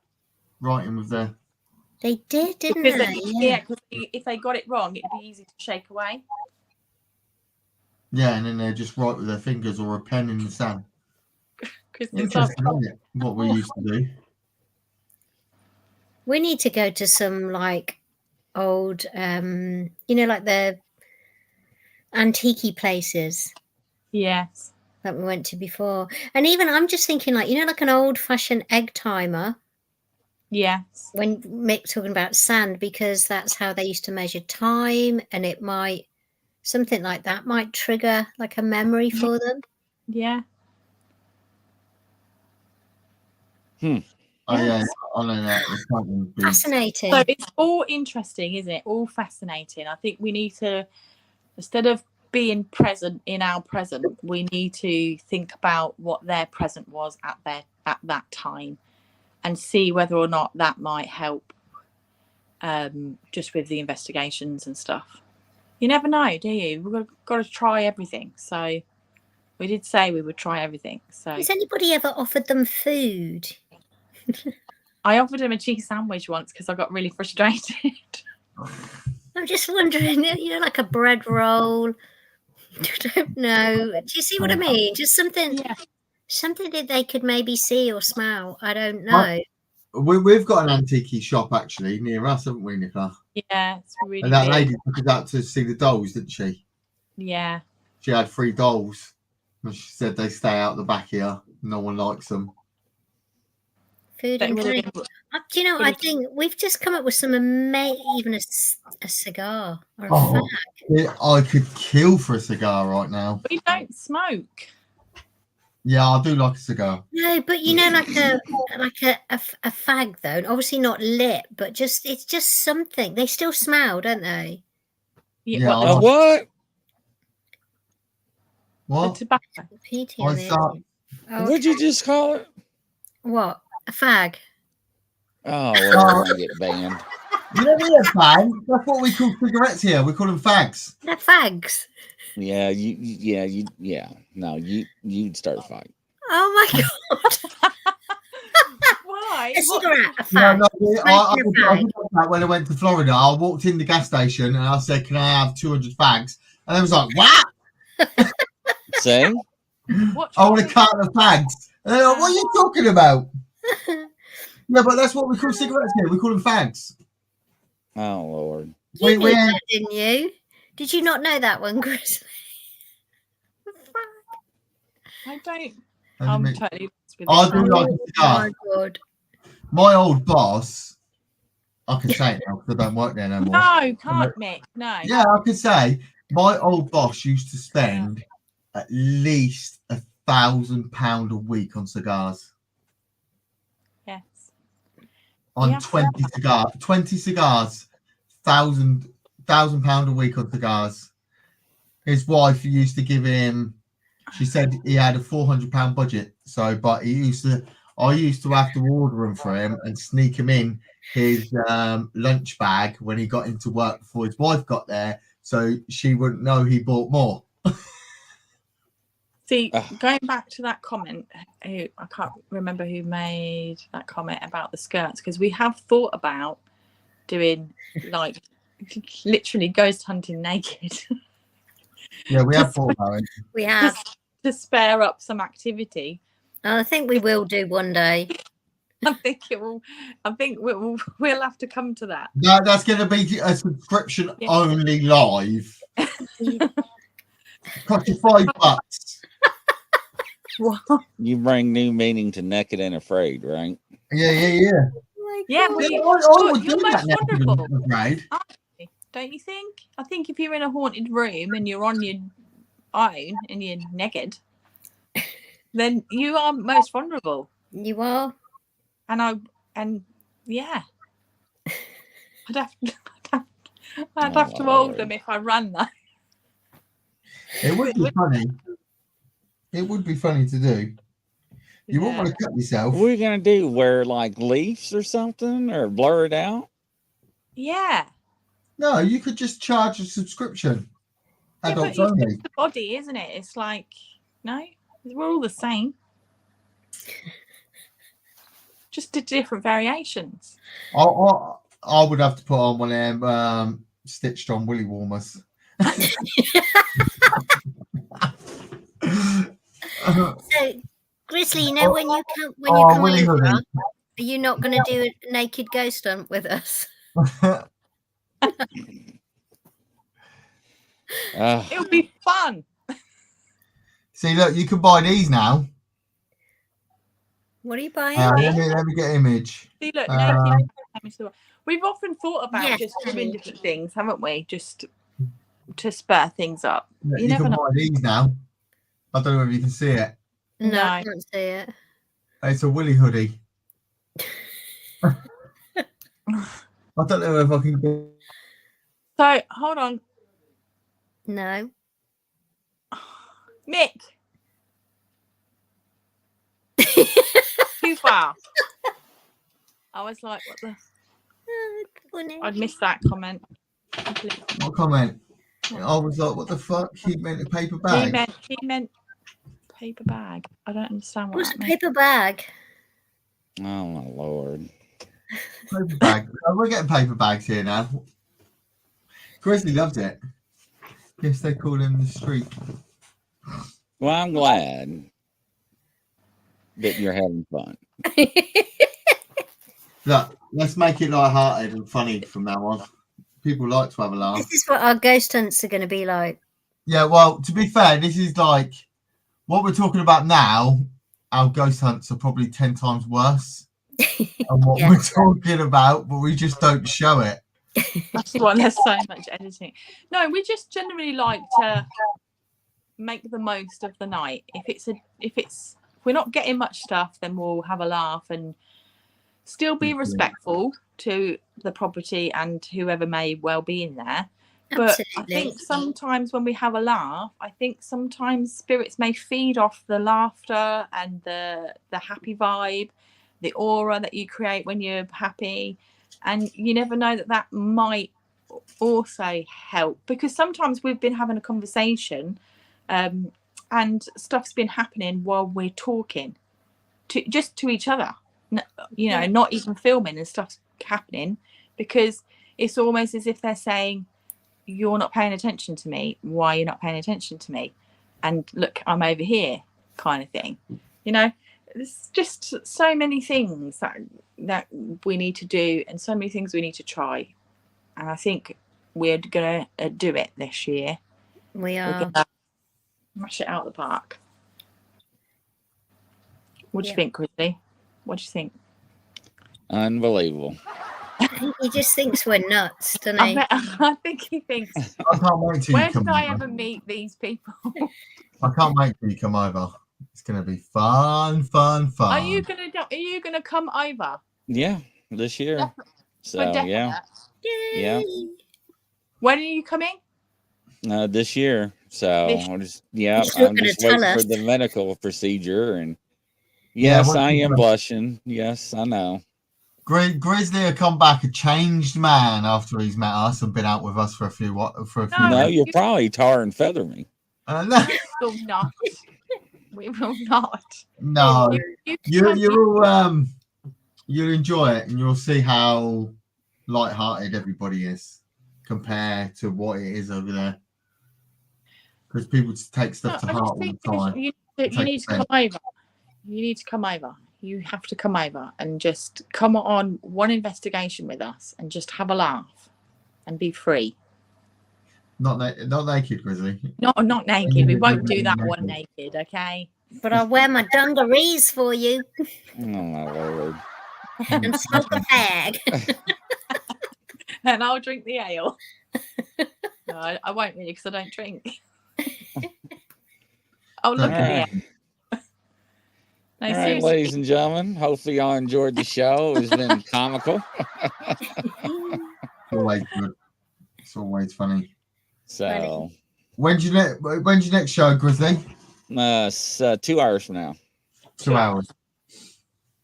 writing with their. They did, didn't they? Yeah, because if they got it wrong, it'd be easy to shake away. Yeah, and then they just write with their fingers or a pen in the sand. Interesting, isn't it? What we used to do. We need to go to some like old, like the antique places. Yes. That we went to before. And even I'm just thinking like an old fashioned egg timer. Yes. When Mick talking about sand, because that's how they used to measure time, and it might, something like that might trigger like a memory for them. Yeah. Oh yeah, I know that. It's fascinating. So it's all interesting, isn't it? All fascinating. I think we need to, instead of being present in our present, we need to think about what their present was at that time, and see whether or not that might help. Just with the investigations and stuff, you never know, do you? We've got to try everything. So we did say we would try everything. So has anybody ever offered them food? I offered him a cheese sandwich once because I got really frustrated. I'm just wondering, like a bread roll. I don't know. Do you see what I mean? Just something that they could maybe see or smell. I don't know. We've got an antique shop actually near us, haven't we, Nicola? Yeah, it's really And that weird. lady took us out to see the dolls, didn't she? Yeah. She had 3 dolls. And she said they stay out the back here. No one likes them. Food and drink. Do you know, I think we've just come up with some even a cigar or a fag. I could kill for a cigar right now. We don't smoke. Yeah, I do like a cigar. No, but like a fag though, and obviously not lit, but it's just something. They still smell, don't they? Yeah. What? What? The tobacco. What'd you just call it? What? A fag. Oh, well, I get banned. You never hear fag? That's what we call cigarettes here. We call them fags. They're fags. Yeah, No, you'd start a fight. Oh my god! Why? A cigarette, a fag. I did that when I went to Florida. I walked in the gas station and I said, "Can I have 200 fags?" And they was like, "What?" Say? I want a carton of fags. And they're like, "What are you talking about?" Yeah, but that's what we call cigarettes here. We call them fags. Oh Lord! You knew that, didn't you? Did you not know that one, Chris? I don't. I'm totally lost with I do like a cigar. My God. My old boss, I can say it now because I don't work there no more. No, can't, Mick. No. Yeah, I could say my old boss used to spend at least £1,000 a week on cigars. Yes. On 20 cigars, £1,000 a week on cigars. His wife used to give him. She said he had a £400 budget. So, but I used to have to order them for him and sneak him in his lunch bag when he got into work before his wife got there, so she wouldn't know he bought more. See, going back to that comment, I can't remember who made that comment about the skirts, because we have thought about doing like literally ghost hunting naked. Yeah, we have thought about it. We have to spare up some activity. I think we will do one day. I think we'll have to come to that. No, that's going to be a subscription only live. Cost you $5. What? You bring new meaning to naked and afraid, right? Yeah. Yeah, I would do that wonderful. Afraid. Don't you think? I think if you're in a haunted room and you're on your own and you're naked, then you are most vulnerable. You are. And yeah, I'd have to hold them if I ran that. It would be funny. It would be funny to do. You won't want to cut yourself. What are you gonna do? Wear like leaves or something, or blur it out? Yeah. No, you could just charge a subscription. Adults but only. It's the body, isn't it? It's like, no, we're all the same. Just different variations. I would have to put on one of them stitched on willy warmers. So, Grizzly, you know when you come over, are you not going to do a naked ghost hunt with us? It'll be fun. See, look, you can buy these now. What are you buying? Let me get an image. See, look, naked. We've often thought about just doing different things, haven't we? Just to spur things up. Yeah, you can buy these now. I don't know if you can see it. No, I can't see it. It's a Willy hoodie. I don't know if I can get. So, hold on. No. Mick. Too far. I was like, what the? I'd missed that comment. What comment? I was like, what the fuck? He meant a paper bag. He meant paper bag. I don't understand what What's a paper bag? Oh my Lord. Paper bag. Oh, we're getting paper bags here now. Grizzly loved it. Guess they call him the streak. Well, I'm glad that you're having fun. Look, let's make it light-hearted and funny from now on. People like to have a laugh. This is what our ghost hunts are going to be like. Yeah, well, to be fair, this is like what we're talking about now. Our ghost hunts are probably 10 times worse than what Yeah. we're talking about, but we just don't show it. That's why there's so much editing. No, we just generally like to make the most of the night. If we're not getting much stuff, then we'll have a laugh and still be respectful to the property and whoever may well be in there. But Absolutely. I think sometimes when we have a laugh, I think sometimes spirits may feed off the laughter and the happy vibe, the aura that you create when you're happy. And you never know that might also help, because sometimes we've been having a conversation and stuff's been happening while we're talking to each other, not even filming, and stuff's happening because it's almost as if they're saying, you're not paying attention to me. Why are you not paying attention to me? And look, I'm over here, kind of thing. There's just so many things that we need to do, and so many things we need to try. And I think we're gonna do it this year. We We're are. gonna mash it out the park. What do you think, Grizzly? What do you think? Unbelievable. He just thinks we're nuts, doesn't he? I think he thinks, I can't wait till where you come did I over. ever meet these people? I can't wait till you come over. It's going to be fun. Are you gonna come over? Yeah, this year. So yeah. Yay. When are you coming? This year. So I'm just He's not I'm gonna just tell waiting for us. the medical procedure, and Yeah, yes, what- I am blushing. Yes, I know. Grizzly will come back a changed man after he's met us and been out with us for a few No, No, weeks. you'll probably tar and feather me. No, We will not. We will not. no. You You'll enjoy it, and you'll see how light-hearted everybody is compared to what it is over there. Because people just take stuff to I heart just all the think time. you need to come over. You need to come over. You have to come over and just come on one investigation with us and just have a laugh and be free. Not naked, Grizzly. Not naked. We won't do that one naked, okay? But I'll wear my dungarees for you Oh my lord. and smoke a fag. And I'll drink the ale. No, I won't really, because I don't drink. Oh, look All at right. the ale. No, All right, seriously. ladies and gentlemen. Hopefully y'all enjoyed the show. It's been comical. Always good. It's always funny. So When's your next show, Grizzly? it's 2 hours from now. 2 hours.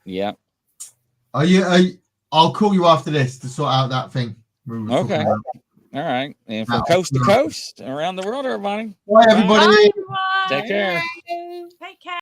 Yep. I'll call you after this to sort out that thing. we were talking Okay. about. All right. And from Now, coast to coast, around the world, everybody. Bye, everybody. Bye, everyone. Take care. Take care.